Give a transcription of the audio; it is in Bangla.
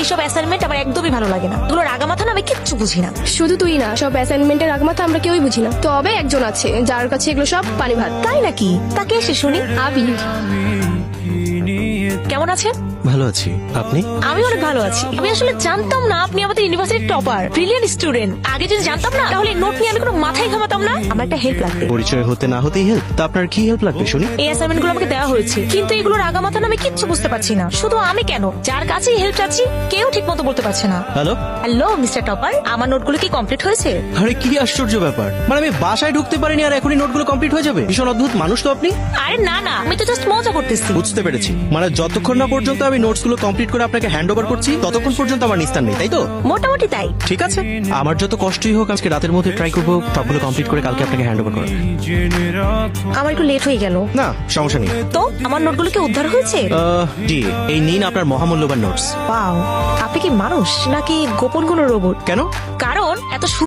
এইসব অ্যাসাইনমেন্ট আমার একদমই ভালো লাগে না। এগুলো রাগা মাথা না, আমি কিচ্ছু বুঝি না। শুধু তুই না, সব অ্যাসাইনমেন্টের আগমাথা আমরা কেউই বুঝি না। তবে একজন আছে যার কাছে এগুলো সব পানি ভাত। তাই নাকি? তাকে এসে শুনি। আবির, কেমন আছেন? ভালো আছি, আপনি? আমি অনেক ভালো আছি। আমি আসলে জানতাম না আপনি আমাদের ইউনিভার্সিটির টপার, ব্রিলিয়ান্ট স্টুডেন্ট। আগে যদি জানতাম না তাহলে নোট নিয়ে আমি কোনো মাথায় ঘামাতাম না। আমার একটা হেল্প লাগবে। পরিচয় হতে না হতেই হেল্প? তা আপনার কি হেল্প লাগবে শুনি? এই অ্যাসাইনমেন্ট গুলো আমাকে দেওয়া হয়েছে, কিন্তু এগুলো রাগা মাথা না, আমি কিচ্ছু বুঝতে পারছি না। শুধু আমি কেন, যার কাছেই হেল্প চাচ্ছি কেউ ঠিক মতো বলতে পারছে না। হ্যালো হ্যালো মিস্টার টপার, আমার নোটগুলো কি কমপ্লিট হয়েছে? আরে কি আশ্চর্য ব্যাপার, মানে আমি বাসায় ঢুকতে পারিনি আর এখনই নোটগুলো কমপ্লিট হয়ে যাবে? ভীষণ অদ্ভুত মানুষ তো আপনি। আরে না না, আমি তো জাস্ট মজা করতেছি। বুঝতে পেরেছি, মানে যতক্ষণ না পর্যন্ত আমি নোটস গুলো কমপ্লিট করে আপনাকে হ্যান্ড ওভার করছি ততক্ষণ পর্যন্ত আমার নিস্তার নেই, তাই তো? মোটামুটি তাই। ঠিক আছে, আমার যত কষ্টই হোক আজকে রাতের মধ্যে ট্রাই করবো সবগুলো কমপ্লিট করে কালকে আপনাকে হ্যান্ড ওভার করার। আমার একটু লেট হয়ে গেল। না সমস্যা নেই। তো আমার নোটগুলো কি উদ্ধার হয়েছে? জি, এই নিন আপনার মহামূল্যবান নোটস। ওয়াও, আপনি কি মানুষ নাকি গোপন কোনো রোবট? কেন? কারণ এত